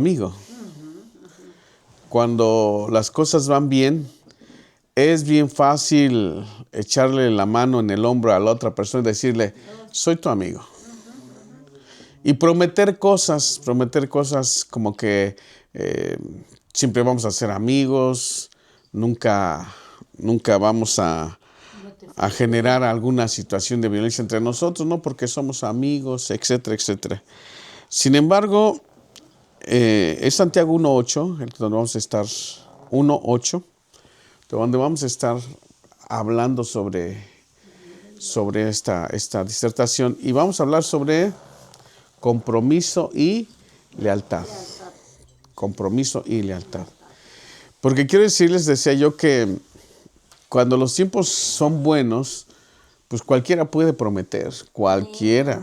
amigo. Cuando las cosas van bien, es bien fácil echarle la mano en el hombro a la otra persona y decirle, soy tu amigo. Y prometer cosas como que siempre vamos a ser amigos, nunca vamos a generar alguna situación de violencia entre nosotros, ¿no? Porque somos amigos, etcétera, etcétera. Sin embargo, es Santiago 1.8, donde vamos a estar, 1.8, donde vamos a estar hablando sobre esta disertación, y vamos a hablar sobre compromiso y lealtad. Compromiso y lealtad. Porque quiero decirles, decía yo, que cuando los tiempos son buenos, pues cualquiera puede prometer, cualquiera.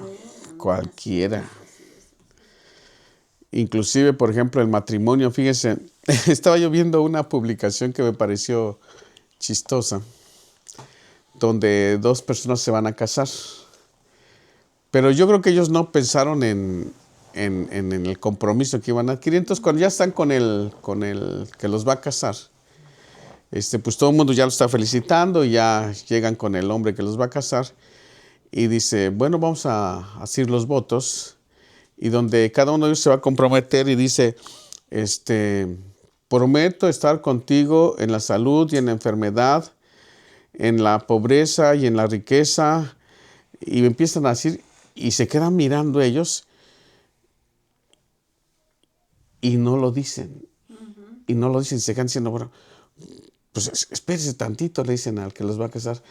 Inclusive, por ejemplo, el matrimonio, fíjense, estaba yo viendo una publicación que me pareció chistosa, donde dos personas se van a casar. Pero yo creo que ellos no pensaron en el compromiso que iban a adquirir. Entonces, cuando ya están con el que los va a casar, pues todo el mundo ya lo está felicitando y ya llegan con el hombre que los va a casar y dice, bueno, vamos a hacer los votos, y donde cada uno de ellos se va a comprometer y dice, prometo estar contigo en la salud y en la enfermedad, en la pobreza y en la riqueza, y empiezan a decir, y se quedan mirando ellos y no lo dicen. Y no lo dicen, se quedan diciendo, bueno, pues espérese tantito, le dicen al que los va a casar,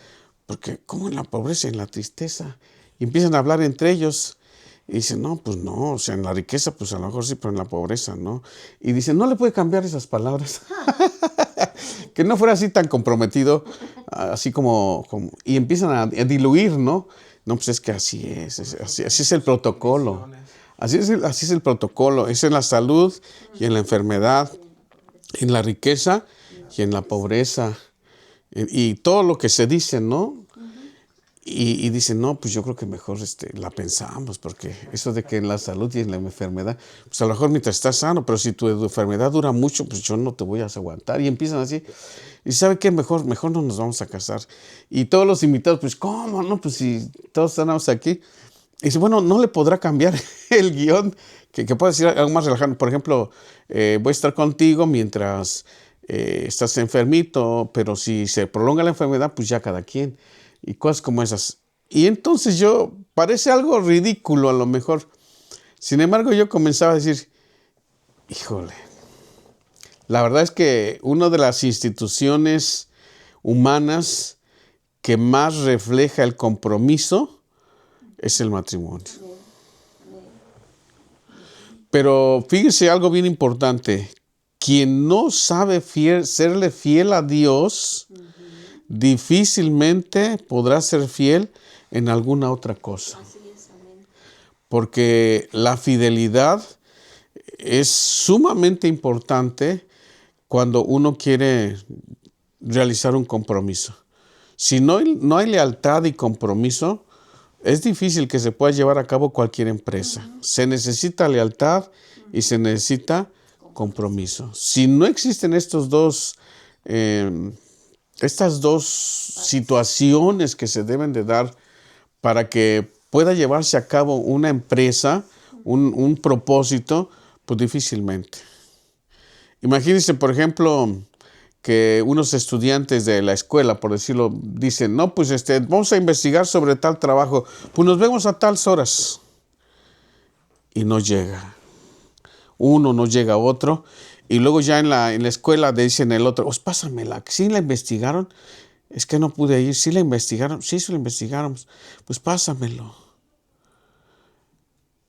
porque ¿cómo en la pobreza y en la tristeza? Y empiezan a hablar entre ellos y dicen, no, pues no, o sea, en la riqueza, pues a lo mejor sí, pero en la pobreza, ¿no? Y dicen, no le puede cambiar esas palabras. Que no fuera así tan comprometido, así como y empiezan a diluir, ¿no? No, pues es que así es el protocolo. Así es el protocolo. Es en la salud y en la enfermedad, en la riqueza y en la pobreza. Y todo lo que se dice, ¿no? Y dicen, no, pues yo creo que mejor la pensamos, porque eso de que en la salud y en la enfermedad, pues a lo mejor mientras estás sano, pero si tu enfermedad dura mucho, pues yo no te voy a aguantar. Y empiezan así. Y ¿sabe qué? Mejor no nos vamos a casar. Y todos los invitados, pues ¿cómo? No, pues si todos estamos aquí. Y dice, bueno, no le podrá cambiar el guión, que pueda decir algo más relajado. Por ejemplo, voy a estar contigo mientras estás enfermito, pero si se prolonga la enfermedad, pues ya cada quien. Y cosas como esas. Y entonces parece algo ridículo a lo mejor. Sin embargo, yo comenzaba a decir, híjole, la verdad es que una de las instituciones humanas que más refleja el compromiso es el matrimonio. Pero fíjense algo bien importante. Quien no sabe serle fiel a Dios, difícilmente podrá ser fiel en alguna otra cosa. Porque la fidelidad es sumamente importante cuando uno quiere realizar un compromiso. Si no hay lealtad y compromiso, es difícil que se pueda llevar a cabo cualquier empresa. Se necesita lealtad y se necesita compromiso. Si no existen estas dos situaciones que se deben de dar para que pueda llevarse a cabo una empresa, un propósito, pues difícilmente. Imagínense, por ejemplo, que unos estudiantes de la escuela, por decirlo, dicen, no, pues vamos a investigar sobre tal trabajo, pues nos vemos a tales horas. Y no llega. Uno no llega otro. Y luego ya en la escuela dicen el otro, pues pásamela, ¿sí la investigaron? Es que no pude ir, ¿sí la investigaron? Sí la investigaron, pues pásamelo.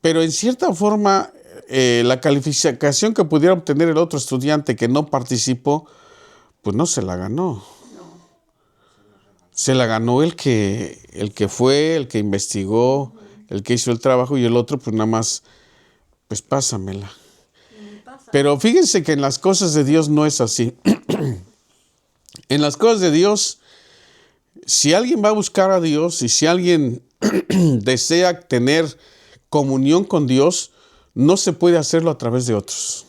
Pero en cierta forma, la calificación que pudiera obtener el otro estudiante que no participó, pues no se la ganó. Se la ganó el que fue, el que investigó, el que hizo el trabajo, y el otro pues nada más, pues pásamela. Pero fíjense que en las cosas de Dios no es así. En las cosas de Dios, si alguien va a buscar a Dios y si alguien desea tener comunión con Dios, no se puede hacerlo a través de otros.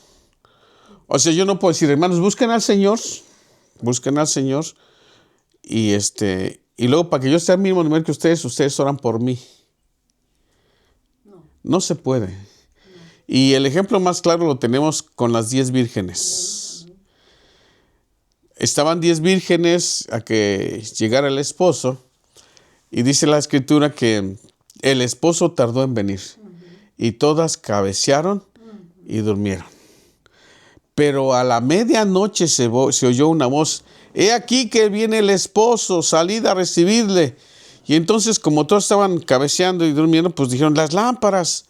O sea, yo no puedo decir, hermanos, busquen al Señor, y luego para que yo esté al mismo nivel que ustedes oran por mí. No se puede. Y el ejemplo más claro lo tenemos con las 10 vírgenes. Estaban 10 vírgenes a que llegara el esposo, y dice la escritura que el esposo tardó en venir, y todas cabecearon y durmieron. Pero a la medianoche se oyó una voz: he aquí que viene el esposo, salid a recibirle. Y entonces, como todos estaban cabeceando y durmiendo, pues dijeron, las lámparas.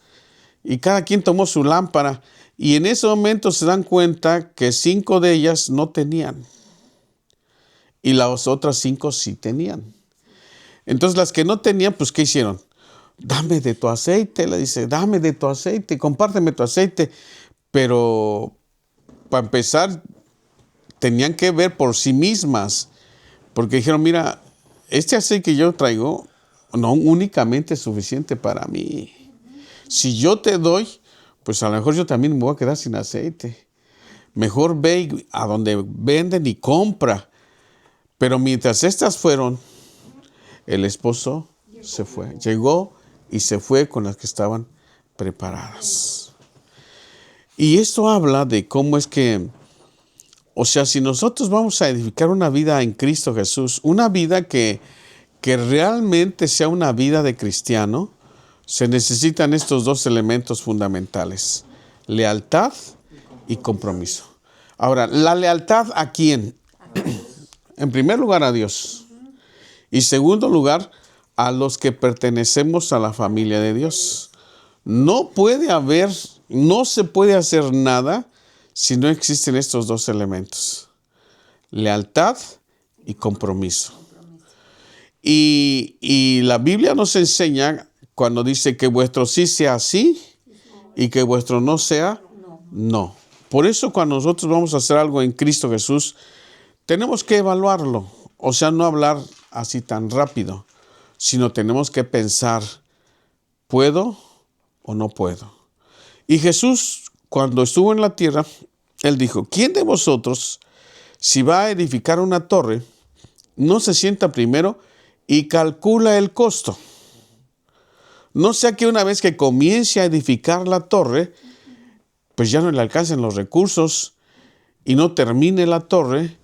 Y cada quien tomó su lámpara. Y en ese momento se dan cuenta que 5 de ellas no tenían. Y las otras 5 sí tenían. Entonces las que no tenían, pues ¿qué hicieron? Dame de tu aceite, le dice, dame de tu aceite, compárteme tu aceite. Pero para empezar, tenían que ver por sí mismas, porque dijeron, mira, este aceite que yo traigo no únicamente es suficiente para mí. Si yo te doy, pues a lo mejor yo también me voy a quedar sin aceite. Mejor ve a donde venden y compra. Pero mientras estas fueron, el esposo se fue. Llegó y se fue con las que estaban preparadas. Y esto habla de cómo es que, o sea, si nosotros vamos a edificar una vida en Cristo Jesús, una vida que realmente sea una vida de cristiano, se necesitan estos 2 elementos fundamentales: lealtad y compromiso. Ahora, ¿la lealtad a quién? En primer lugar, a Dios. Y segundo lugar, a los que pertenecemos a la familia de Dios. No se puede hacer nada si no existen estos 2 elementos: lealtad y compromiso. Y la Biblia nos enseña cuando dice que vuestro sí sea sí y que vuestro no sea no. Por eso cuando nosotros vamos a hacer algo en Cristo Jesús, tenemos que evaluarlo. O sea, no hablar así tan rápido, sino tenemos que pensar, ¿puedo o no puedo? Y Jesús, cuando estuvo en la tierra, Él dijo, ¿quién de vosotros, si va a edificar una torre, no se sienta primero y calcula el costo? No sea que una vez que comience a edificar la torre, pues ya no le alcancen los recursos y no termine la torre,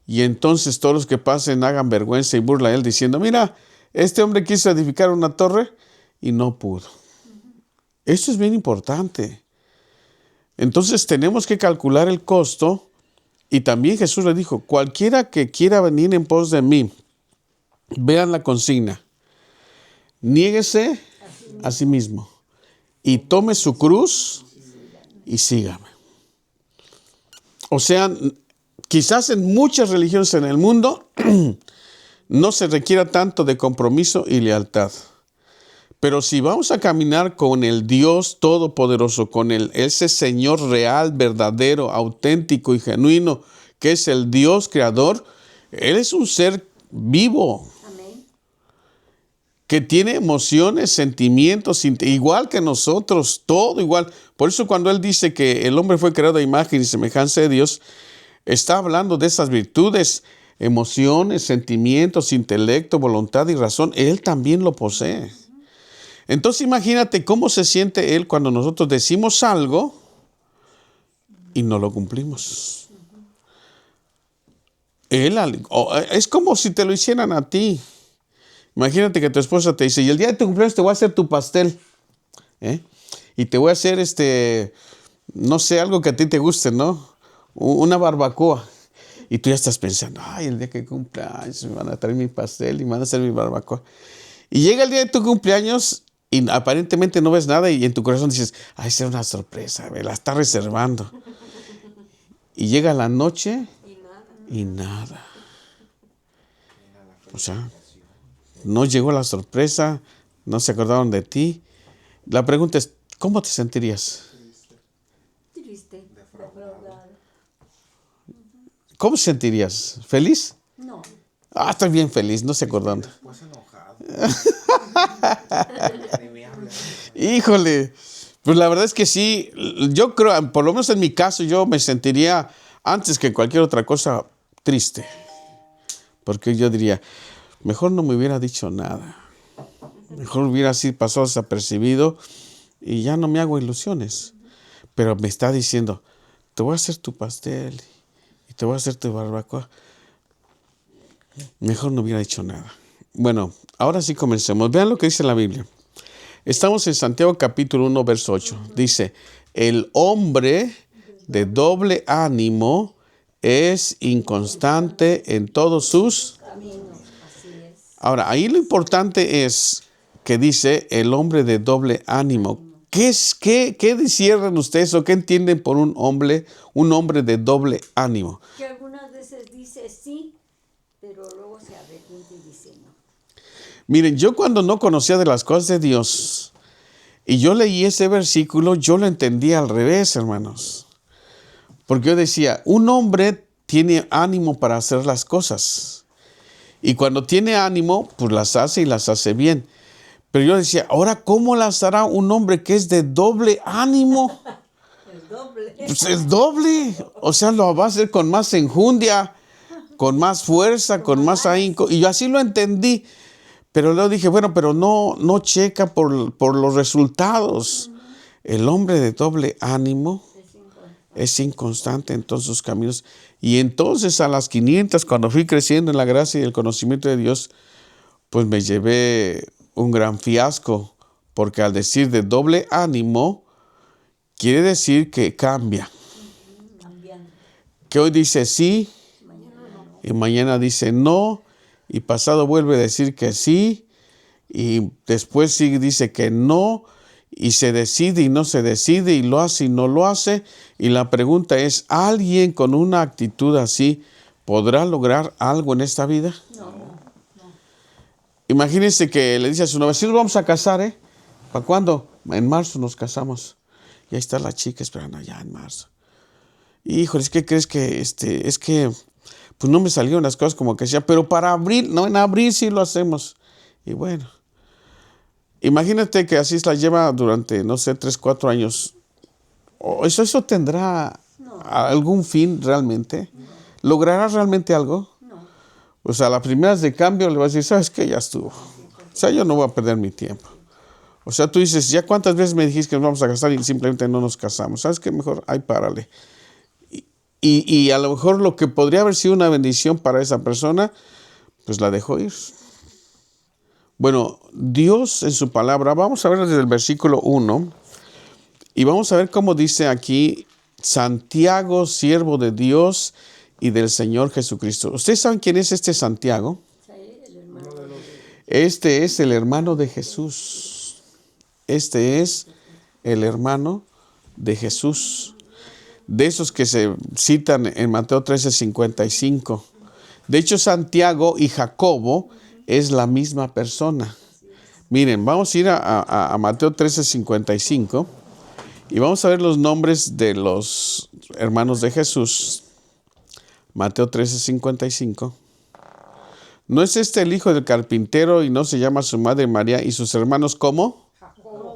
y entonces todos los que pasen hagan vergüenza y burla a él diciendo, mira, este hombre quiso edificar una torre y no pudo. Esto es bien importante. Entonces tenemos que calcular el costo, y también Jesús le dijo, cualquiera que quiera venir en pos de mí, vean la consigna, niéguese a sí mismo y tome su cruz y sígame. O sea, quizás en muchas religiones en el mundo no se requiera tanto de compromiso y lealtad. Pero si vamos a caminar con el Dios Todopoderoso, con ese Señor real, verdadero, auténtico y genuino, que es el Dios creador, Él es un ser vivo. Amén. Que tiene emociones, sentimientos, igual que nosotros, todo igual. Por eso cuando Él dice que el hombre fue creado a imagen y semejanza de Dios, está hablando de esas virtudes, emociones, sentimientos, intelecto, voluntad y razón. Él también lo posee. Entonces imagínate cómo se siente Él cuando nosotros decimos algo y no lo cumplimos. Es como si te lo hicieran a ti. Imagínate que tu esposa te dice, y el día de tu cumpleaños te voy a hacer tu pastel. Y te voy a hacer no sé, algo que a ti te guste, ¿no? Una barbacoa. Y tú ya estás pensando, ay, el día que cumpleaños me van a traer mi pastel y me van a hacer mi barbacoa. Y llega el día de tu cumpleaños y aparentemente no ves nada, y en tu corazón dices, ay, será una sorpresa, me la está reservando. Y llega la noche y nada. O sea, no llegó la sorpresa, no se acordaron de ti. La pregunta es, ¿cómo te sentirías? Triste. ¿Cómo te sentirías? ¿Feliz? No. Ah, estoy bien feliz, no se acordaron. Después enojado. Híjole, Pues la verdad es que sí, yo creo, por lo menos en mi caso, yo me sentiría antes que cualquier otra cosa triste. Porque yo diría, mejor no me hubiera dicho nada. Mejor hubiera así pasado desapercibido y ya no me hago ilusiones. Pero me está diciendo, te voy a hacer tu pastel y te voy a hacer tu barbacoa. Mejor no hubiera dicho nada. Bueno, ahora sí comencemos. Vean lo que dice la Biblia. Estamos en Santiago capítulo 1, verso 8. Dice, el hombre de doble ánimo es inconstante en todos sus... Ahora, ahí lo importante es que dice el hombre de doble ánimo. ¿Qué disciernen ustedes o qué entienden por un hombre de doble ánimo? Que algunas veces dice sí, pero luego se arrepiente y dice no. Miren, yo cuando no conocía de las cosas de Dios y yo leí ese versículo, yo lo entendía al revés, hermanos. Porque yo decía, un hombre tiene ánimo para hacer las cosas. Y cuando tiene ánimo, pues las hace y las hace bien. Pero yo decía, ahora, ¿cómo las hará un hombre que es de doble ánimo? El doble. Pues el doble. O sea, lo va a hacer con más enjundia, con más fuerza, con más ahínco. Y yo así lo entendí. Pero luego dije, bueno, pero no checa por los resultados. El hombre de doble ánimo es inconstante en todos sus caminos. Y entonces a las 500, cuando fui creciendo en la gracia y el conocimiento de Dios, pues me llevé un gran fiasco. Porque al decir de doble ánimo, quiere decir que cambia. Que hoy dice sí, y mañana dice no, y pasado vuelve a decir que sí, y después sí dice que no, y se decide y no se decide, y lo hace y no lo hace. Y la pregunta es, ¿alguien con una actitud así podrá lograr algo en esta vida? No. Imagínense que le dice a su novia, sí nos vamos a casar, ¿eh? ¿Para cuándo? En marzo nos casamos. Y ahí está la chica esperando allá en marzo. Híjole, ¿es que crees que es que pues no me salieron las cosas como que decía, pero para abril, no, en abril sí lo hacemos. Y bueno, imagínate que así la lleva durante, no sé, 3, 4 años. ¿Eso tendrá algún fin realmente? ¿Logrará realmente algo? No. O sea, a las primeras de cambio le vas a decir, ¿sabes qué? Ya estuvo. O sea, yo no voy a perder mi tiempo. O sea, tú dices, ¿ya cuántas veces me dijiste que nos vamos a casar y simplemente no nos casamos? ¿Sabes qué? Mejor, ahí párale. Y a lo mejor lo que podría haber sido una bendición para esa persona, pues la dejó ir. Bueno, Dios en su palabra, vamos a ver desde el versículo 1, y vamos a ver cómo dice aquí, Santiago, siervo de Dios y del Señor Jesucristo. ¿Ustedes saben quién es este Santiago? Sí, el hermano. Este es el hermano de Jesús. Este es el hermano de Jesús. De esos que se citan en Mateo 13:55. De hecho, Santiago y Jacobo es la misma persona. Miren, vamos a ir a Mateo 13:55 y vamos a ver los nombres de los hermanos de Jesús. Mateo 13:55. ¿No es este el hijo del carpintero y no se llama su madre María y sus hermanos cómo?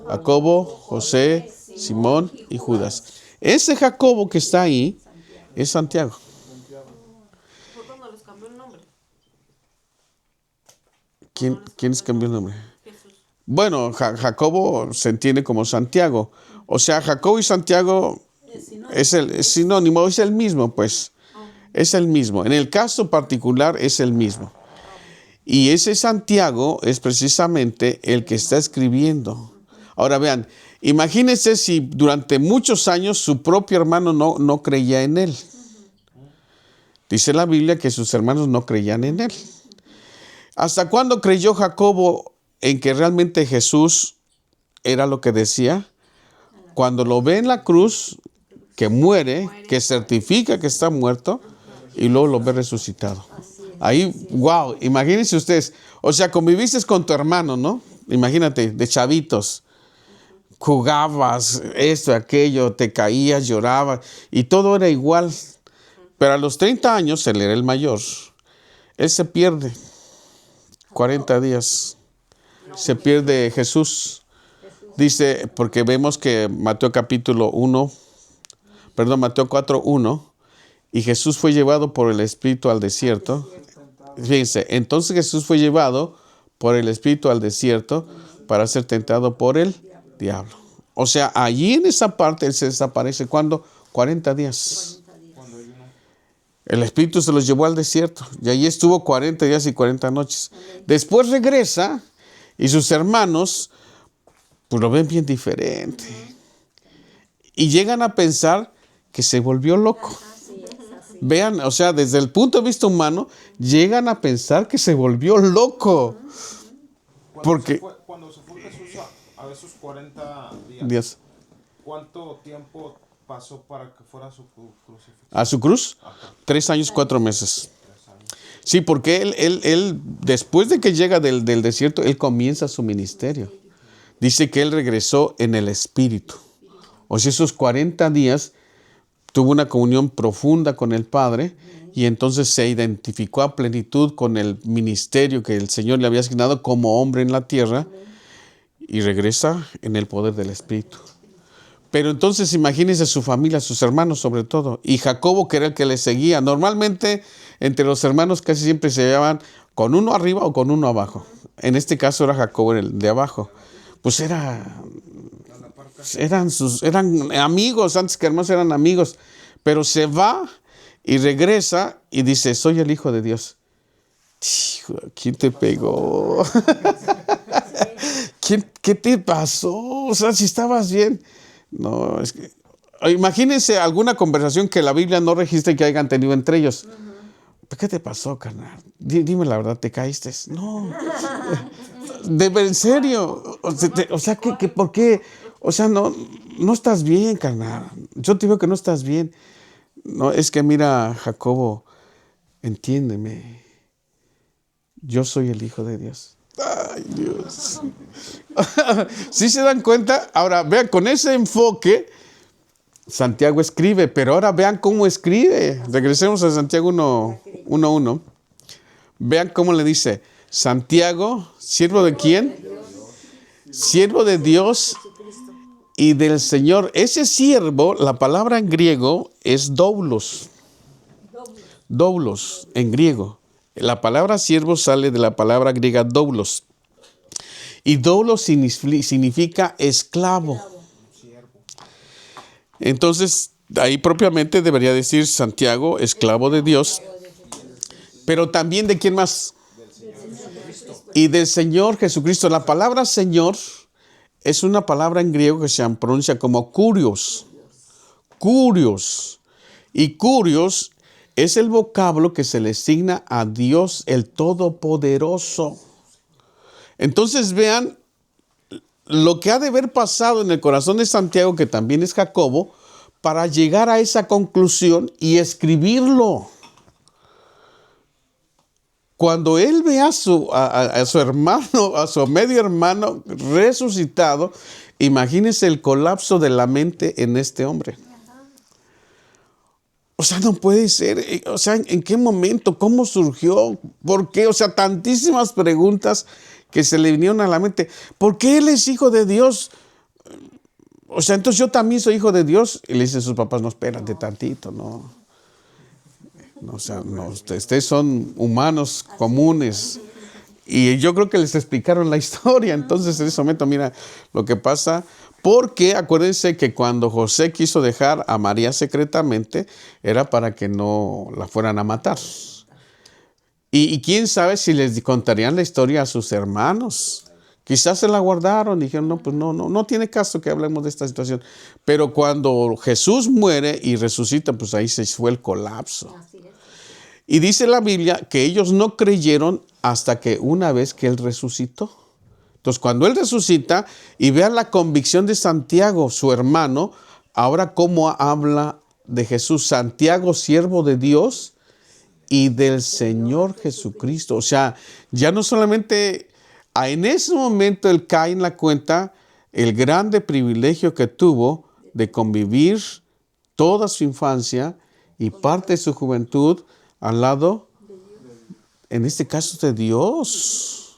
Jacobo, José, Simón y Judas. Ese Jacobo que está ahí es Santiago. ¿Fue cuando les cambió el nombre? ¿Quién les cambió el nombre? Jesús. Bueno, Jacobo se entiende como Santiago. O sea, Jacobo y Santiago es sinónimo, es el mismo, pues. Es el mismo. En el caso particular es el mismo. Y ese Santiago es precisamente el que está escribiendo. Ahora vean, imagínense si durante muchos años su propio hermano no creía en él. Dice la Biblia que sus hermanos no creían en él. ¿Hasta cuándo creyó Jacobo en que realmente Jesús era lo que decía? Cuando lo ve en la cruz, que muere, que certifica que está muerto, y luego lo ve resucitado. Ahí, wow, imagínense ustedes, o sea, conviviste con tu hermano, ¿no? Imagínate, de chavitos, jugabas, esto, aquello, te caías, llorabas, y todo era igual. Pero a los 30 años, él era el mayor. Él se pierde 40 días. Se pierde Jesús. Dice, porque vemos que Mateo 4:1, y Jesús fue llevado por el Espíritu al desierto. Fíjense, entonces Jesús fue llevado por el Espíritu al desierto para ser tentado por el diablo. O sea, allí en esa parte Él se desaparece. ¿Cuándo? 40 días. El Espíritu se los llevó al desierto y allí estuvo 40 días y 40 noches. Después regresa y sus hermanos pues lo ven bien diferente. Y llegan a pensar que se volvió loco. Vean, o sea, desde el punto de vista humano, llegan a pensar que se volvió loco. Porque Cuando se fue Jesús a esos 40 días, ¿cuánto tiempo pasó para que fuera su crucifixión? ¿A su cruz? 3 años, 4 meses. Sí, porque él después de que llega del desierto, él comienza su ministerio. Dice que él regresó en el Espíritu. O sea, esos 40 días tuvo una comunión profunda con el Padre y entonces se identificó a plenitud con el ministerio que el Señor le había asignado como hombre en la tierra y regresa en el poder del Espíritu. Pero entonces imagínense su familia, sus hermanos sobre todo, y Jacobo, que era el que le seguía. Normalmente entre los hermanos casi siempre se llevaban con uno arriba o con uno abajo. En este caso era Jacobo el de abajo. Pues eran amigos, antes que hermanos eran amigos, pero se va y regresa y dice, soy el Hijo de Dios. ¿Quién te pegó? ¿Qué te pasó? O sea, si estabas bien. No, es que imagínense alguna conversación que la Biblia no registre que hayan tenido entre ellos. ¿Qué te pasó, carnal? Dime la verdad, ¿te caíste? No. En serio. O sea, ¿por qué? O sea, no estás bien, carnal. Yo te digo que no estás bien. No, es que mira, Jacobo, entiéndeme. Yo soy el Hijo de Dios. Ay, Dios. ¿Sí se dan cuenta? Ahora, vean, con ese enfoque, Santiago escribe, pero ahora vean cómo escribe. Regresemos a Santiago 1:1. Vean cómo le dice, Santiago, ¿siervo de quién? Siervo de Dios y del Señor. Ese siervo, la palabra en griego es doulos. Doulos, en griego. La palabra siervo sale de la palabra griega doulos. Y doulos significa esclavo. Entonces, ahí propiamente debería decir Santiago, esclavo de Dios. Pero también ¿de quién más? Y del Señor Jesucristo. La palabra Señor es una palabra en griego que se pronuncia como kurios. Kurios. Y kurios es el vocablo que se le asigna a Dios el Todopoderoso. Entonces vean lo que ha de haber pasado en el corazón de Santiago, que también es Jacobo, para llegar a esa conclusión y escribirlo. Cuando él ve a su hermano, a su medio hermano resucitado, imagínense el colapso de la mente en este hombre. O sea, no puede ser. O sea, ¿en qué momento? ¿Cómo surgió? ¿Por qué? O sea, tantísimas preguntas que se le vinieron a la mente. ¿Por qué él es hijo de Dios? O sea, entonces yo también soy hijo de Dios. Y le dicen sus papás, no, espérate tantito, no. O sea, no, ustedes son humanos comunes. Y yo creo que les explicaron la historia. Entonces, en ese momento, mira lo que pasa. Porque acuérdense que cuando José quiso dejar a María secretamente, era para que no la fueran a matar. Y quién sabe si les contarían la historia a sus hermanos. Quizás se la guardaron y dijeron, no tiene caso que hablemos de esta situación. Pero cuando Jesús muere y resucita, pues ahí se fue el colapso. Y dice la Biblia que ellos no creyeron hasta que una vez que Él resucitó. Entonces, cuando Él resucita y vean la convicción de Santiago, su hermano, ahora cómo habla de Jesús. Santiago, siervo de Dios y del Señor Jesucristo. O sea, ya no solamente en ese momento Él cae en la cuenta el grande privilegio que tuvo de convivir toda su infancia y parte de su juventud al lado, en este caso, de Dios.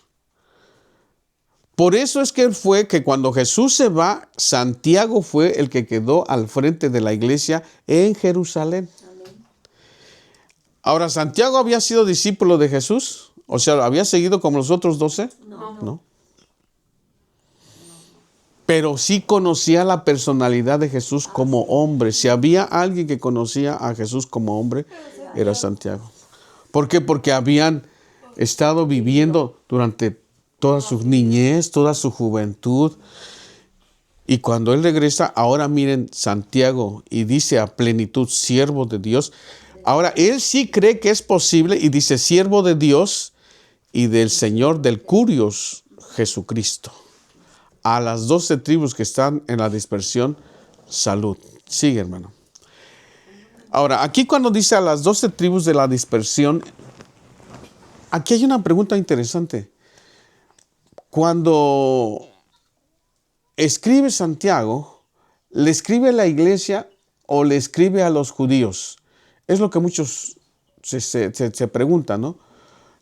Por eso es que fue que cuando Jesús se va, Santiago fue el que quedó al frente de la iglesia en Jerusalén. Amén. Ahora, ¿Santiago había sido discípulo de Jesús? O sea, ¿había seguido como los otros 12? No. Pero sí conocía la personalidad de Jesús como hombre. Si había alguien que conocía a Jesús como hombre, era Santiago. ¿Por qué? Porque habían estado viviendo durante toda su niñez, toda su juventud. Y cuando él regresa, ahora miren, Santiago, y dice a plenitud, siervo de Dios. Ahora, él sí cree que es posible y dice, siervo de Dios y del Señor del Curios, Jesucristo. A las 12 tribus que están en la dispersión, salud. Sigue, hermano. Ahora, aquí cuando dice a las 12 tribus de la dispersión, aquí hay una pregunta interesante. Cuando escribe Santiago, ¿le escribe a la iglesia o le escribe a los judíos? Es lo que muchos se preguntan, ¿no?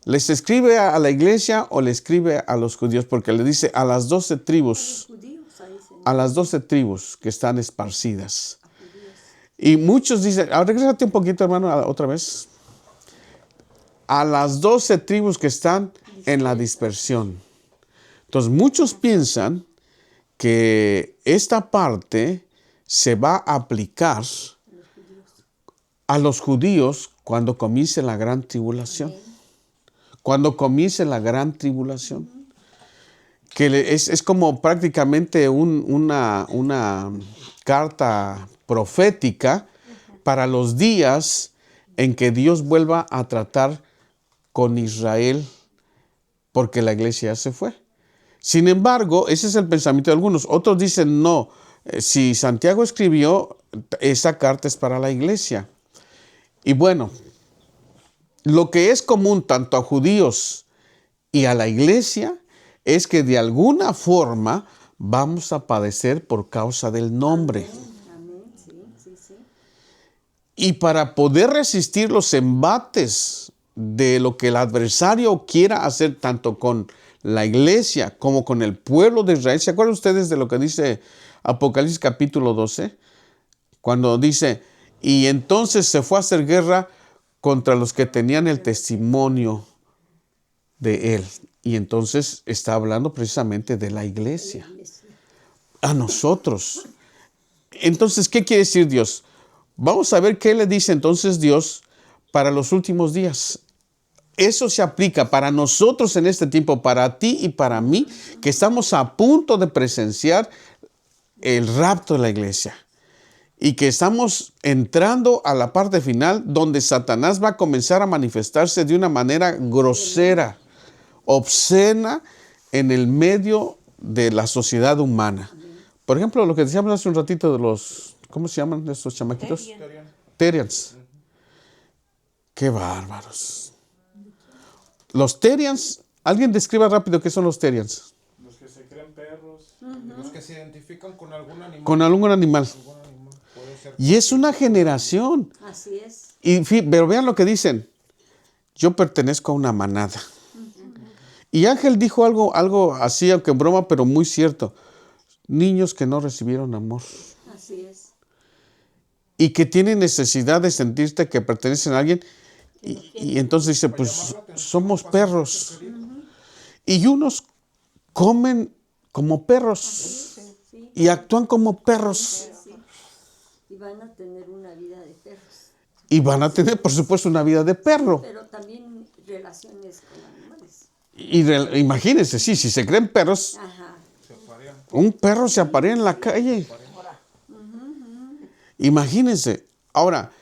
¿Les escribe a la iglesia o le escribe a los judíos? Porque le dice a las 12 tribus, a las 12 tribus que están esparcidas. Y muchos dicen, regrésate un poquito, hermano, otra vez. A las 12 tribus que están en la dispersión. Entonces, muchos piensan que esta parte se va a aplicar a los judíos cuando comience la gran tribulación. Cuando comience la gran tribulación. Que es como prácticamente una carta profética para los días en que Dios vuelva a tratar con Israel porque la iglesia ya se fue. Sin embargo, ese es el pensamiento de algunos. Otros dicen, no, si Santiago escribió, esa carta es para la iglesia. Y bueno, lo que es común tanto a judíos y a la iglesia es que de alguna forma vamos a padecer por causa del nombre. Amén. Sí. Y para poder resistir los embates de lo que el adversario quiera hacer tanto con la iglesia como con el pueblo de Israel. ¿Se acuerdan ustedes de lo que dice Apocalipsis capítulo 12? Cuando dice, y entonces se fue a hacer guerra contra los que tenían el testimonio de él. Y entonces está hablando precisamente de la iglesia. A nosotros. Entonces, ¿qué quiere decir Dios? Vamos a ver qué le dice entonces Dios para los últimos días. Eso se aplica para nosotros en este tiempo, para ti y para mí, que estamos a punto de presenciar el rapto de la iglesia. Y que estamos entrando a la parte final donde Satanás va a comenzar a manifestarse de una manera grosera, obscena en el medio de la sociedad humana. Por ejemplo, lo que decíamos hace un ratito de los, ¿cómo se llaman estos chamaquitos? Terians. Qué bárbaros. Los Terians, alguien describa rápido qué son los Terians. Los que se creen perros, los que se identifican con algún animal. Con algún animal. Puede ser. Y es una generación. Así es. Pero vean lo que dicen. Yo pertenezco a una manada. Y Ángel dijo algo así, aunque en broma, pero muy cierto. Niños que no recibieron amor. Así es. Y que tienen necesidad de sentirte que pertenecen a alguien. Y entonces dice, pues somos perros. Y unos comen como perros. Y actúan como perros. Sí. Y van a tener una vida de perros. Y van a tener, por supuesto, una vida de perro. Pero también relaciones con animales. Y imagínense, sí, si se creen perros, Ajá. un perro se aparea en la calle. Imagínense. Ahora,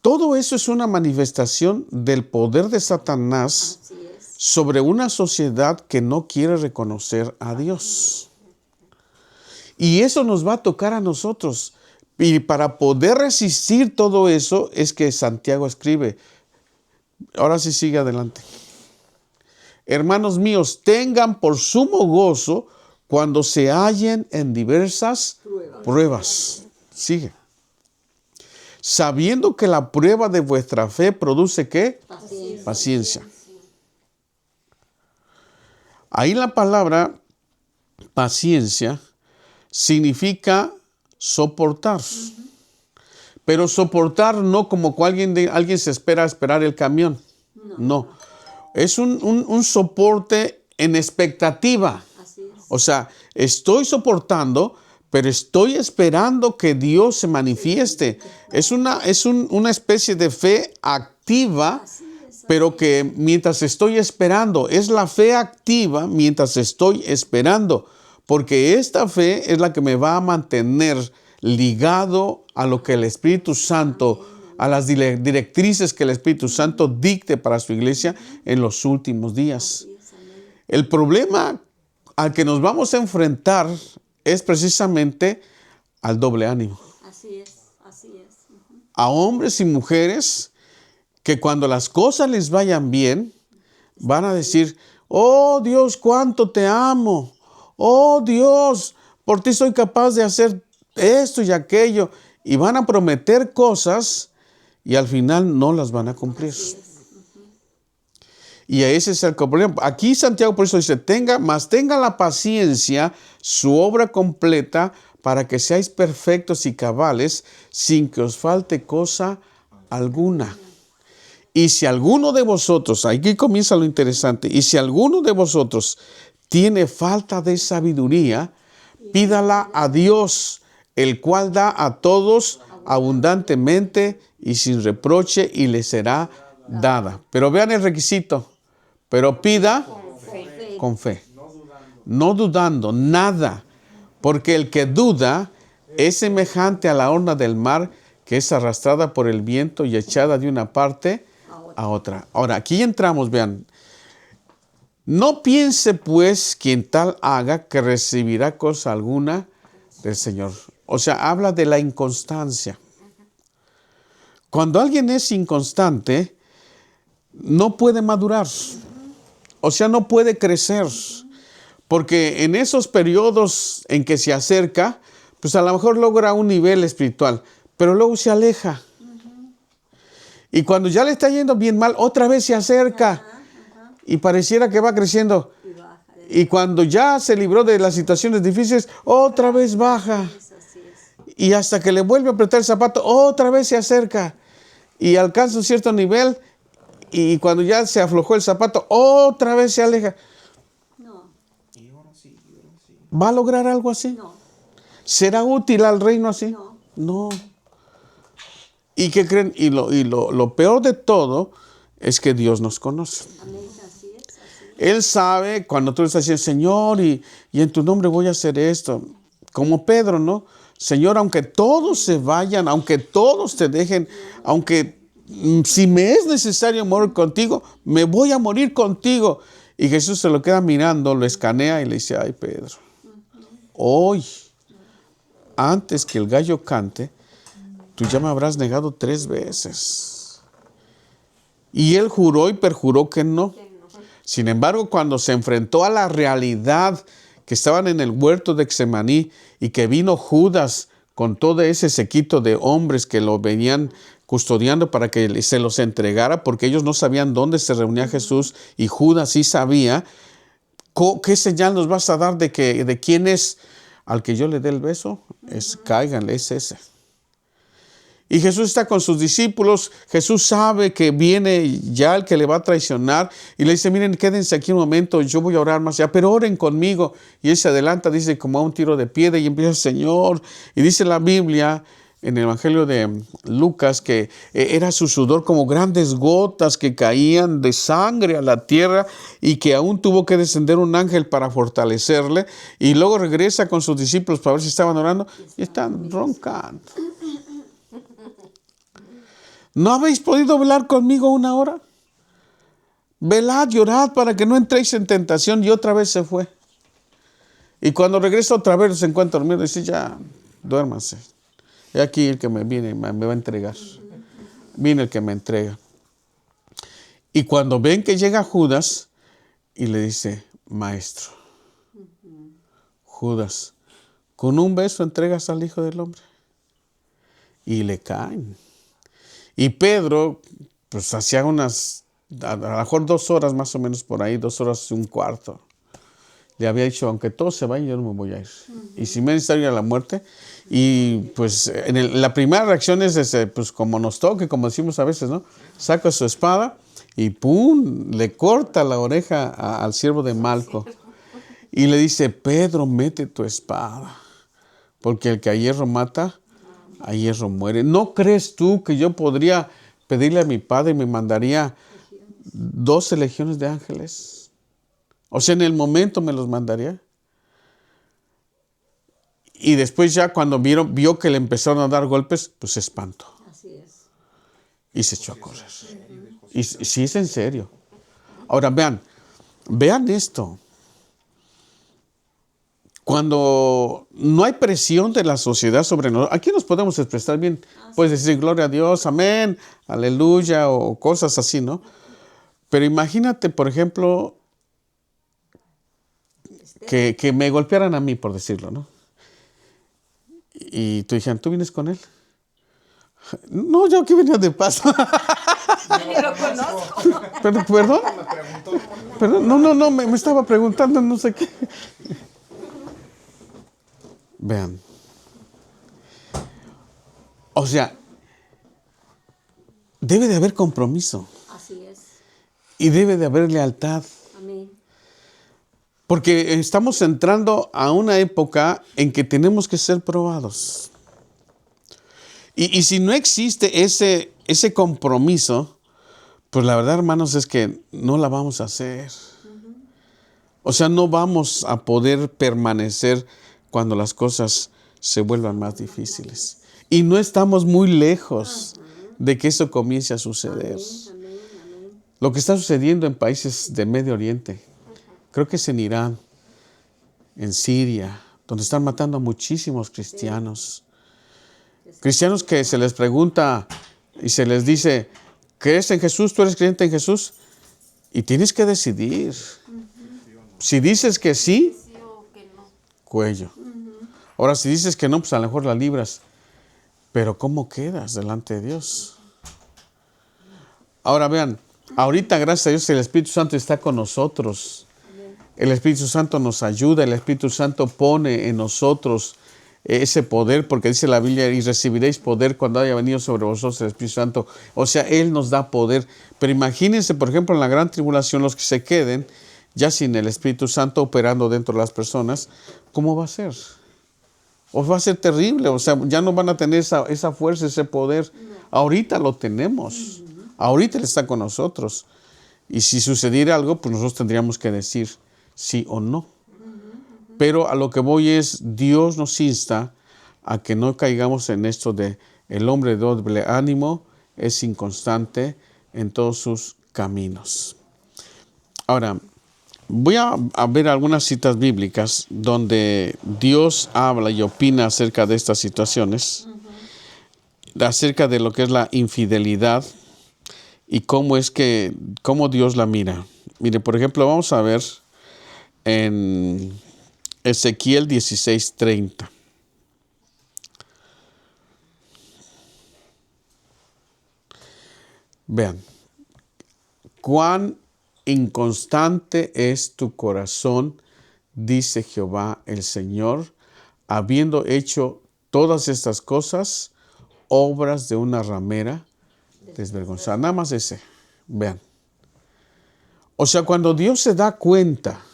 todo eso es una manifestación del poder de Satanás Así es. sobre una sociedad que no quiere reconocer a Dios. Y eso nos va a tocar a nosotros. Y para poder resistir todo eso es que Santiago escribe. Ahora sí sigue adelante. Hermanos míos, tengan por sumo gozo cuando se hallen en diversas pruebas. Sigue. Sabiendo que la prueba de vuestra fe produce ¿qué? Paciencia. Ahí la palabra paciencia significa soportar. Pero soportar no como alguien se espera a esperar el camión. No. Es un soporte en expectativa. Así es. O sea, estoy soportando, pero estoy esperando que Dios se manifieste. Es una especie de fe activa, pero que mientras estoy esperando, es la fe activa mientras estoy esperando, porque esta fe es la que me va a mantener ligado a lo que el Espíritu Santo, a las directrices que el Espíritu Santo dicte para su iglesia en los últimos días. El problema al que nos vamos a enfrentar es precisamente al doble ánimo. Así es, así es. A hombres y mujeres que cuando las cosas les vayan bien, van a decir, oh Dios, cuánto te amo. Oh Dios, por ti soy capaz de hacer esto y aquello. Y van a prometer cosas y al final no las van a cumplir. Y ese es el problema. Aquí Santiago por eso dice, tenga la paciencia, su obra completa, para que seáis perfectos y cabales, sin que os falte cosa alguna. Y si alguno de vosotros, aquí comienza lo interesante, y si alguno de vosotros tiene falta de sabiduría, pídala a Dios, el cual da a todos abundantemente y sin reproche, y le será dada. Pero vean el requisito. Pero pida con fe, no dudando, nada, porque el que duda es semejante a la onda del mar que es arrastrada por el viento y echada de una parte a otra. Ahora, aquí entramos, vean, no piense pues quien tal haga que recibirá cosa alguna del Señor. O sea, habla de la inconstancia. Cuando alguien es inconstante, no puede madurar. O sea, no puede crecer, porque en esos periodos en que se acerca, pues a lo mejor logra un nivel espiritual, pero luego se aleja. Y cuando ya le está yendo bien mal, otra vez se acerca y pareciera que va creciendo. Y cuando ya se libró de las situaciones difíciles, otra vez baja. Y hasta que le vuelve a apretar el zapato, otra vez se acerca y alcanza un cierto nivel. Y cuando ya se aflojó el zapato, otra vez se aleja. No. ¿Va a lograr algo así? No. ¿Será útil al reino así? No. No. ¿Y qué creen? Y lo peor de todo es que Dios nos conoce. Amén, así es, así es. Él sabe cuando tú le estás diciendo, Señor, y en tu nombre voy a hacer esto. Como Pedro, ¿no? Señor, aunque todos se vayan, aunque todos te dejen, aunque si me es necesario morir contigo, me voy a morir contigo. Y Jesús se lo queda mirando, lo escanea y le dice, ay Pedro, hoy, antes que el gallo cante, tú ya me habrás negado 3 veces. Y él juró y perjuró que no. Sin embargo, cuando se enfrentó a la realidad que estaban en el huerto de Getsemaní y que vino Judas con todo ese séquito de hombres que lo venían custodiando para que se los entregara, porque ellos no sabían dónde se reunía Jesús y Judas sí sabía. ¿Qué señal nos vas a dar de quién es? Al que yo le dé el beso, cáiganle, es ese. Y Jesús está con sus discípulos, Jesús sabe que viene ya el que le va a traicionar y le dice, miren, quédense aquí un momento, yo voy a orar más allá, pero oren conmigo. Y él se adelanta, dice, como a un tiro de piedra y empieza, Señor, y dice la Biblia en el Evangelio de Lucas que era su sudor como grandes gotas que caían de sangre a la tierra y que aún tuvo que descender un ángel para fortalecerle y luego regresa con sus discípulos para ver si estaban orando y están roncando. ¿No habéis podido velar conmigo 1 hora? Velad y orad para que no entréis en tentación. Y otra vez se fue. Y cuando regresa otra vez se encuentra dormido y dice, ya, duérmase. Y aquí el que me viene me va a entregar. Viene el que me entrega. Y cuando ven que llega Judas y le dice, maestro, Judas, con un beso entregas al Hijo del Hombre. Y le caen. Y Pedro, pues hacía a lo mejor 2 horas más o menos por ahí, 2 horas y un cuarto. le había dicho, aunque todos se vayan, yo no me voy a ir. Y si me necesito ir a la muerte. Y pues la primera reacción es, pues como nos toque, como decimos a veces, ¿no? Saca su espada y ¡pum! Le corta la oreja al siervo de Malco. Y le dice, Pedro, mete tu espada. Porque el que a hierro mata, a hierro muere. ¿No crees tú que yo podría pedirle a mi padre y me mandaría 12 legiones de ángeles? O sea, en el momento me los mandaría. Y después ya cuando vio que le empezaron a dar golpes, pues se espantó. Así es. Y se echó a correr. Y sí, es en serio. Ahora vean esto. Cuando no hay presión de la sociedad sobre nosotros, aquí nos podemos expresar bien. Puedes decir gloria a Dios, amén, aleluya, o cosas así, ¿no? Pero imagínate, por ejemplo, que me golpearan a mí, por decirlo, ¿no? Y tú dijeran, ¿tú vienes con él? No, yo aquí venía de paso. Ni lo conozco. ¿Perdón? Perdón, no, me estaba preguntando no sé qué. Vean. O sea, debe de haber compromiso. Así es. Y debe de haber lealtad. Amén. Porque estamos entrando a una época en que tenemos que ser probados. Y si no existe ese compromiso, pues la verdad, hermanos, es que no la vamos a hacer. O sea, no vamos a poder permanecer cuando las cosas se vuelvan más difíciles. Y no estamos muy lejos de que eso comience a suceder. Amén. Lo que está sucediendo en países del Medio Oriente, creo que es en Irán, en Siria, donde están matando a muchísimos cristianos. Cristianos que se les pregunta y se les dice, ¿crees en Jesús? ¿Tú eres creyente en Jesús? Y tienes que decidir. Si dices que sí, Sí o que no. cuello. Ahora, si dices que no, pues a lo mejor la libras. Pero ¿cómo quedas delante de Dios? Ahora vean, ahorita gracias a Dios el Espíritu Santo está con nosotros. El Espíritu Santo nos ayuda, el Espíritu Santo pone en nosotros ese poder, porque dice la Biblia, y recibiréis poder cuando haya venido sobre vosotros el Espíritu Santo. O sea, Él nos da poder. Pero imagínense, por ejemplo, en la gran tribulación, los que se queden ya sin el Espíritu Santo operando dentro de las personas, ¿cómo va a ser? O va a ser terrible, o sea, ya no van a tener esa fuerza, ese poder. Ahorita lo tenemos, ahorita Él está con nosotros. Y si sucediera algo, pues nosotros tendríamos que decir sí o no. Pero a lo que voy es, Dios nos insta a que no caigamos en esto de el hombre de doble ánimo es inconstante en todos sus caminos. Ahora, voy a ver algunas citas bíblicas donde Dios habla y opina acerca de estas situaciones, acerca de lo que es la infidelidad y cómo Dios la mira. Mire, por ejemplo, vamos a ver en Ezequiel 16:30. Vean, cuán inconstante es tu corazón, dice Jehová el Señor, habiendo hecho todas estas cosas, obras de una ramera desvergonzada. Nada más ese, vean. O sea, cuando Dios se da cuenta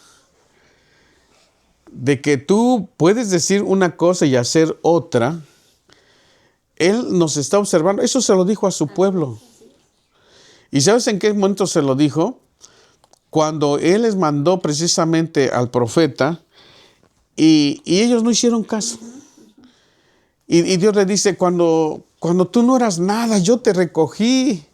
de que tú puedes decir una cosa y hacer otra, Él nos está observando. Eso se lo dijo a su pueblo. ¿Y sabes en qué momento se lo dijo? Cuando Él les mandó precisamente al profeta y ellos no hicieron caso. Y Dios le dice, cuando tú no eras nada, yo te recogí.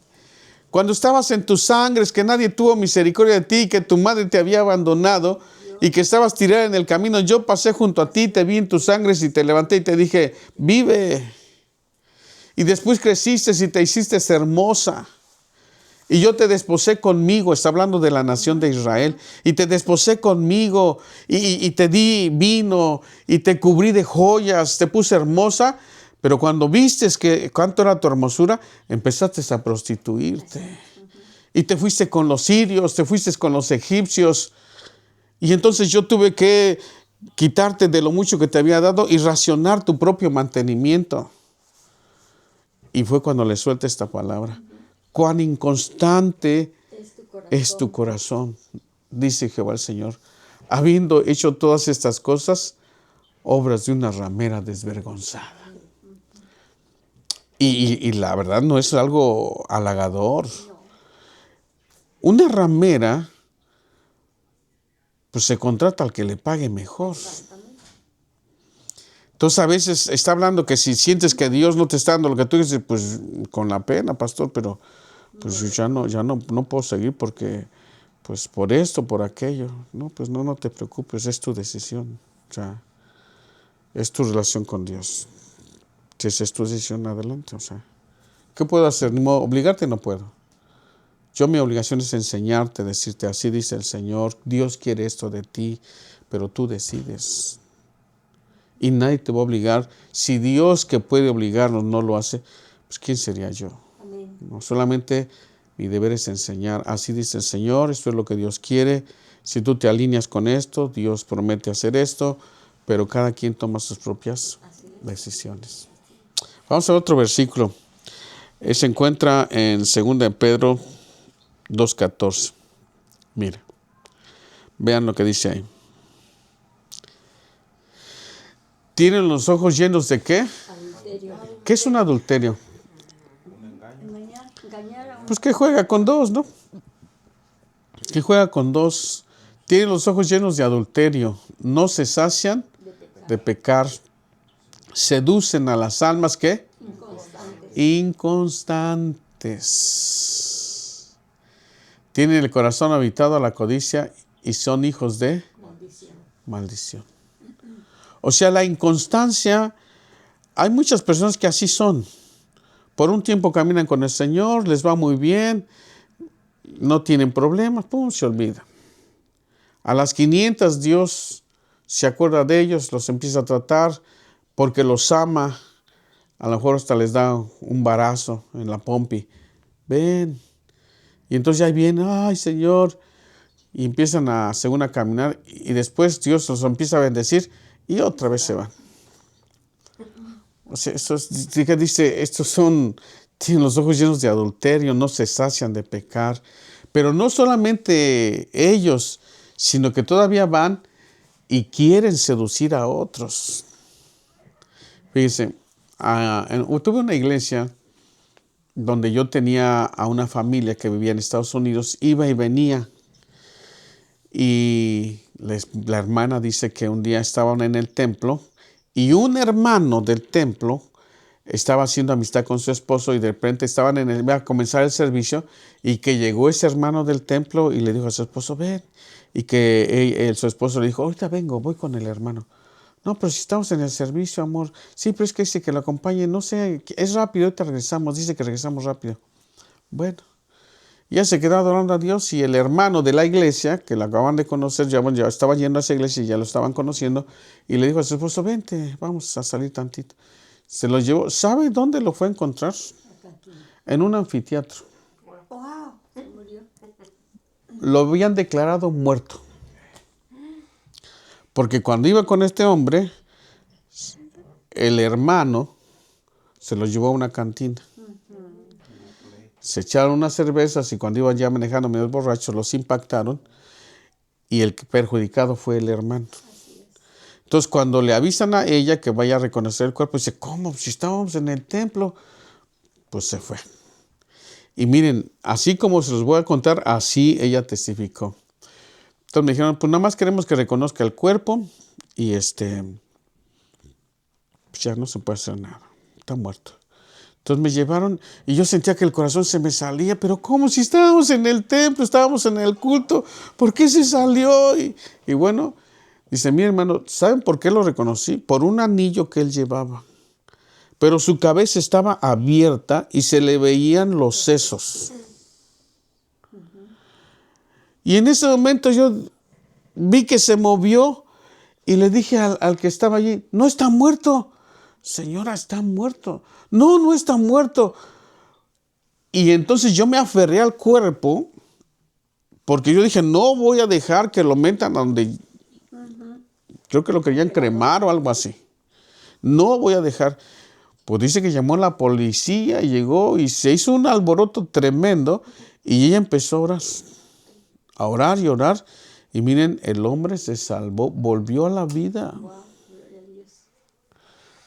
Cuando estabas en tus sangres, que nadie tuvo misericordia de ti, que tu madre te había abandonado y que estabas tirada en el camino, yo pasé junto a ti, te vi en tus sangres y te levanté y te dije, vive. Y después creciste y te hiciste hermosa. Y yo te desposé conmigo, está hablando de la nación de Israel, y te desposé conmigo, y te di vino, y te cubrí de joyas, te puse hermosa, pero cuando vistes que cuánto era tu hermosura, empezaste a prostituirte. Y te fuiste con los sirios, te fuiste con los egipcios, Y entonces yo tuve que quitarte de lo mucho que te había dado y racionar tu propio mantenimiento. Y fue cuando le suelta esta palabra. Cuán inconstante es tu corazón, dice Jehová el Señor. Habiendo hecho todas estas cosas, obras de una ramera desvergonzada. Y la verdad no es algo halagador. Una ramera, pues se contrata al que le pague mejor. Entonces a veces está hablando que si sientes que Dios no te está dando lo que tú dices, pues con la pena, pastor, pero pues yo ya no puedo seguir porque, pues por esto, por aquello. No, pues no te preocupes, es tu decisión. O sea, es tu relación con Dios. Si esa es tu decisión, adelante. O sea, ¿qué puedo hacer? Ni modo, obligarte no puedo. Yo mi obligación es enseñarte, decirte, así dice el Señor, Dios quiere esto de ti, pero tú decides. Y nadie te va a obligar. Si Dios que puede obligarnos no lo hace, pues ¿quién sería yo? Amén. No, solamente mi deber es enseñar. Así dice el Señor, esto es lo que Dios quiere. Si tú te alineas con esto, Dios promete hacer esto, pero cada quien toma sus propias decisiones. Vamos a otro versículo. Se encuentra en 2 de Pedro 2:14. Mira, vean lo que dice ahí. ¿Tienen los ojos llenos de qué? Adulterio. ¿Qué es un adulterio? Engañar a un... Pues que juega con dos, ¿no? Que juega con dos. Tienen los ojos llenos de adulterio. No se sacian de pecar. Seducen a las almas, ¿qué? Inconstantes. Tienen el corazón habitado a la codicia y son hijos de maldición. O sea, la inconstancia, hay muchas personas que así son. Por un tiempo caminan con el Señor, les va muy bien, no tienen problemas, pum, se olvida. A las 500 Dios se acuerda de ellos, los empieza a tratar porque los ama. A lo mejor hasta les da un barazo en la pompi. Ven. Y entonces ahí vienen, ay Señor. Y empiezan según a caminar. Y después Dios los empieza a bendecir y otra vez se van. O sea, tienen los ojos llenos de adulterio, no se sacian de pecar. Pero no solamente ellos, sino que todavía van y quieren seducir a otros. Fíjense, tuve una iglesia donde yo tenía a una familia que vivía en Estados Unidos, iba y venía. Y la hermana dice que un día estaban en el templo y un hermano del templo estaba haciendo amistad con su esposo y de repente iba a comenzar el servicio y que llegó ese hermano del templo y le dijo a su esposo, ven. Y que su esposo le dijo, ahorita vengo, voy con el hermano. No, pero si estamos en el servicio, amor. Sí, pero es que dice que lo acompañe. No sé, es rápido, ahorita regresamos. Dice que regresamos rápido. Bueno, ya se quedó adorando a Dios y el hermano de la iglesia, que lo acaban de conocer, ya estaba yendo a esa iglesia y ya lo estaban conociendo, y le dijo a su esposo, vente, vamos a salir tantito. Se lo llevó. ¿Sabe dónde lo fue a encontrar? En un anfiteatro. Wow, se murió. Lo habían declarado muerto. Porque cuando iba con este hombre, el hermano se lo llevó a una cantina. Se echaron unas cervezas y cuando iban ya manejando medio borrachos, los impactaron y el perjudicado fue el hermano. Entonces, cuando le avisan a ella que vaya a reconocer el cuerpo, dice, ¿cómo? Si estábamos en el templo, pues se fue. Y miren, así como se los voy a contar, así ella testificó. Entonces me dijeron, pues nada más queremos que reconozca el cuerpo y pues ya no se puede hacer nada, está muerto. Entonces me llevaron y yo sentía que el corazón se me salía, pero ¿cómo? Si estábamos en el templo, estábamos en el culto, ¿por qué se salió? Y bueno, dice, mi hermano, ¿saben por qué lo reconocí? Por un anillo que él llevaba. Pero su cabeza estaba abierta y se le veían los sesos. Y en ese momento yo vi que se movió y le dije al que estaba allí, no está muerto. Señora, está muerto. No, no está muerto. Y entonces yo me aferré al cuerpo Porque yo dije, no voy a dejar que lo metan a donde, creo que lo querían cremar o algo así. No voy a dejar. Pues dice que llamó a la policía y llegó y se hizo un alboroto tremendo y ella empezó a orar y orar. Y miren, el hombre se salvó, volvió a la vida. Wow, gloria a Dios.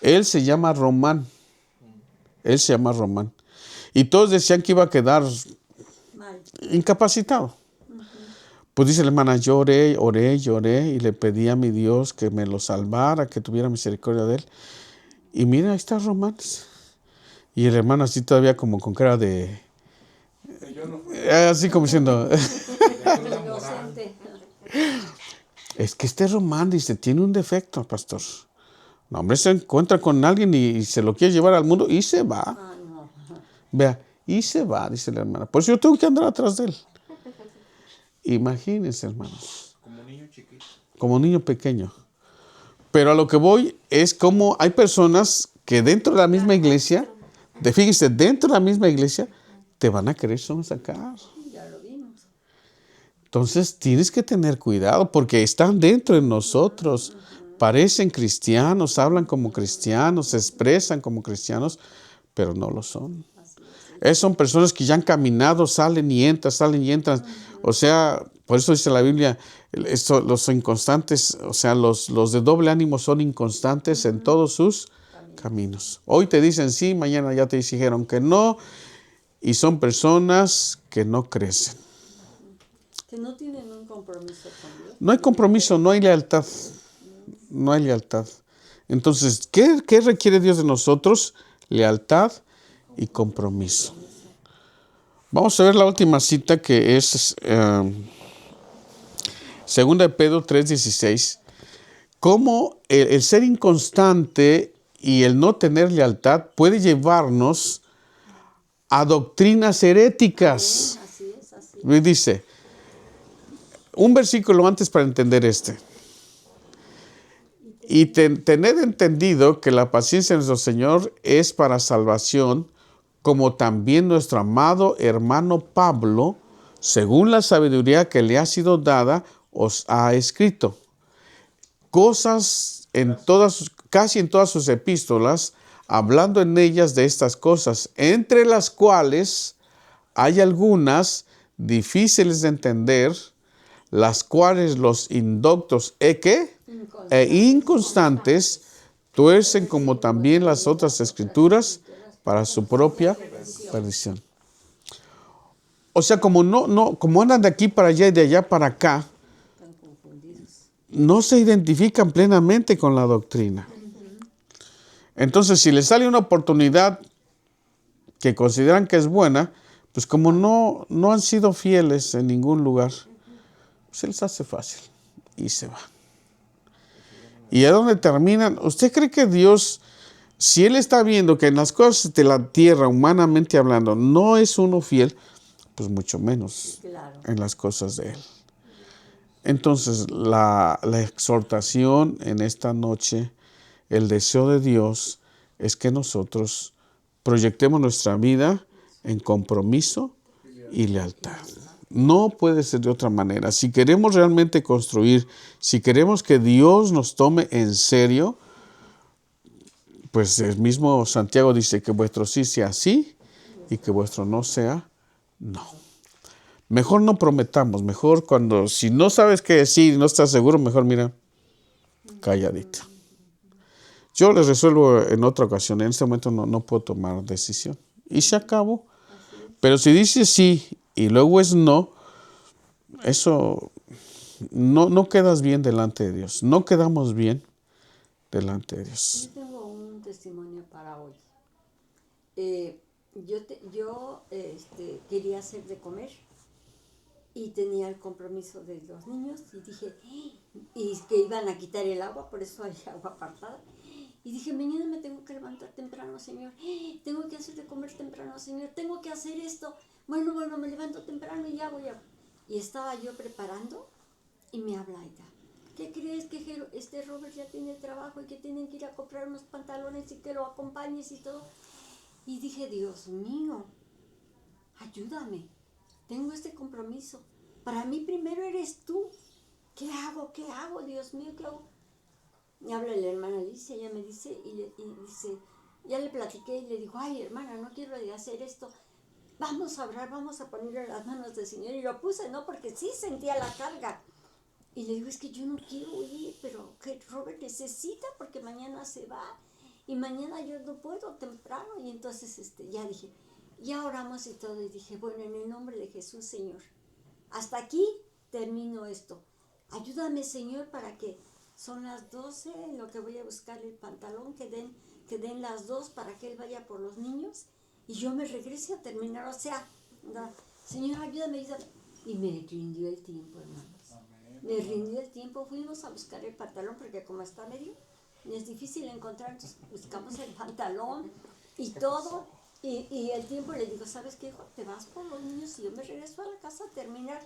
Él se llama Román. Él se llama Román. Y todos decían que iba a quedar Mal. incapacitado. Pues dice la hermana, yo oré y le pedí a mi Dios que me lo salvara, que tuviera misericordia de él. Y mira, ahí está Román. Y el hermano así todavía como con cara de... así como diciendo... Inocente. es que este Román, dice, tiene un defecto, pastor. No, hombre, se encuentra con alguien y se lo quiere llevar al mundo y se va. Ah, no. Vea, y se va, dice la hermana. Por eso yo tengo que andar atrás de él. Imagínense, hermanos. Como un niño chiquito. Como un niño pequeño. Pero a lo que voy es como hay personas que dentro de la misma iglesia, fíjense, dentro de la misma iglesia, te van a querer sacar. Ya lo vimos. Entonces tienes que tener cuidado porque están dentro de nosotros. Parecen cristianos, hablan como cristianos, se expresan como cristianos, pero no lo son. Son personas que ya han caminado, salen y entran. O sea, por eso dice la Biblia, los inconstantes, o sea, los de doble ánimo son inconstantes en todos sus caminos. Hoy te dicen sí, mañana ya te dijeron que no, y son personas que no crecen. Que no tienen un compromiso con Dios. No hay compromiso, no hay lealtad. No hay lealtad. Entonces, ¿qué requiere Dios de nosotros? Lealtad y compromiso. Vamos a ver la última cita que es 2 de Pedro 3:16. Cómo el ser inconstante y el no tener lealtad puede llevarnos a doctrinas heréticas. Así es, así. Dice, un versículo antes para entender este. Y tened entendido que la paciencia de nuestro Señor es para salvación, como también nuestro amado hermano Pablo, según la sabiduría que le ha sido dada, os ha escrito. Cosas casi en todas sus epístolas, hablando en ellas de estas cosas, entre las cuales hay algunas difíciles de entender, las cuales los indoctos e inconstantes tuercen como también las otras escrituras para su propia perdición. O sea, como andan de aquí para allá y de allá para acá, Están confundidos. no se identifican plenamente con la doctrina. Entonces, si les sale una oportunidad que consideran que es buena, pues como no han sido fieles en ningún lugar, se les hace fácil y se va. ¿Y a dónde terminan? ¿Usted cree que Dios, si Él está viendo que en las cosas de la tierra, humanamente hablando, no es uno fiel, pues mucho menos Claro. en las cosas de Él? Entonces, la exhortación en esta noche, el deseo de Dios es que nosotros proyectemos nuestra vida en compromiso y lealtad. No puede ser de otra manera. Si queremos realmente construir, si queremos que Dios nos tome en serio, pues el mismo Santiago dice que vuestro sí sea sí y que vuestro no sea no. Mejor no prometamos, mejor si no sabes qué decir y no estás seguro, mejor mira, calladito. Yo les resuelvo en otra ocasión, en este momento no puedo tomar decisión. Y se acabó. Pero si dices sí y luego es no, eso no quedas bien delante de Dios. No quedamos bien delante de Dios. Yo tengo un testimonio para hoy. Yo quería hacer de comer y tenía el compromiso de los niños y dije, y que iban a quitar el agua, por eso hay agua apartada. Y dije, mañana me tengo que levantar temprano, Señor. Tengo que hacer de comer temprano, Señor. Tengo que hacer esto. Bueno, me levanto temprano y hago. Y estaba yo preparando y me habla ella. ¿Qué crees que Robert ya tiene trabajo y que tienen que ir a comprar unos pantalones y que lo acompañes y todo? Y dije, Dios mío, ayúdame. Tengo este compromiso. para mí primero eres tú. ¿Qué hago? ¿Qué hago? Dios mío, ¿qué hago? Y habla la hermana Alicia, ella me dice, y dice, ya le platiqué y le digo, ay hermana, no quiero hacer esto. Vamos a orar, vamos a ponerle las manos del Señor. Y lo puse, ¿no? Porque sí sentía la carga. Y le digo, es que yo no quiero ir, pero que Robert necesita porque mañana se va. Y mañana yo no puedo temprano. Y entonces ya dije, ya oramos y todo. Y dije, bueno, en el nombre de Jesús, Señor, hasta aquí termino esto. Ayúdame, Señor, para que son las 12, en lo que voy a buscar el pantalón, que den las 2 para que él vaya por los niños. Y yo me regrese a terminar, o sea, Señor, ayúdame. Y me rindió el tiempo, hermanos. Amén. Me rindió el tiempo, fuimos a buscar el pantalón, porque como está medio, es difícil encontrar, entonces buscamos el pantalón y todo. Y el tiempo le digo, ¿sabes qué, hijo? Te vas por los niños y yo me regreso a la casa a terminar.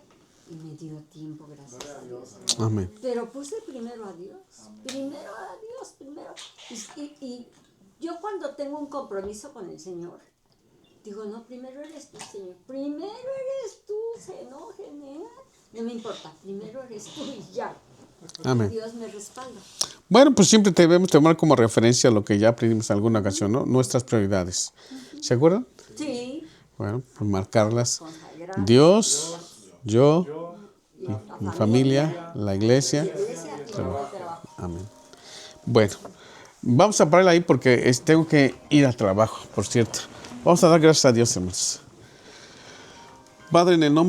Y me dio tiempo, gracias a Dios. Amén. Pero puse primero a Dios. Amén. Primero a Dios, primero. Y yo cuando tengo un compromiso con el Señor, digo, no, primero eres tú, Señor. Primero eres tú, se enojen, ¿eh? No me importa, primero eres tú y ya. Amén. Dios me respalda. Bueno, pues siempre debemos tomar como referencia lo que ya aprendimos en alguna ocasión, ¿no? Nuestras prioridades. ¿Se acuerdan? Sí. Bueno, pues marcarlas. Consagrar. Dios, yo, Y mi familia, la iglesia. y trabajo. Amén. Bueno, vamos a parar ahí porque tengo que ir al trabajo, por cierto. Vamos a dar gracias a Dios, hermanos. Padre, en el nombre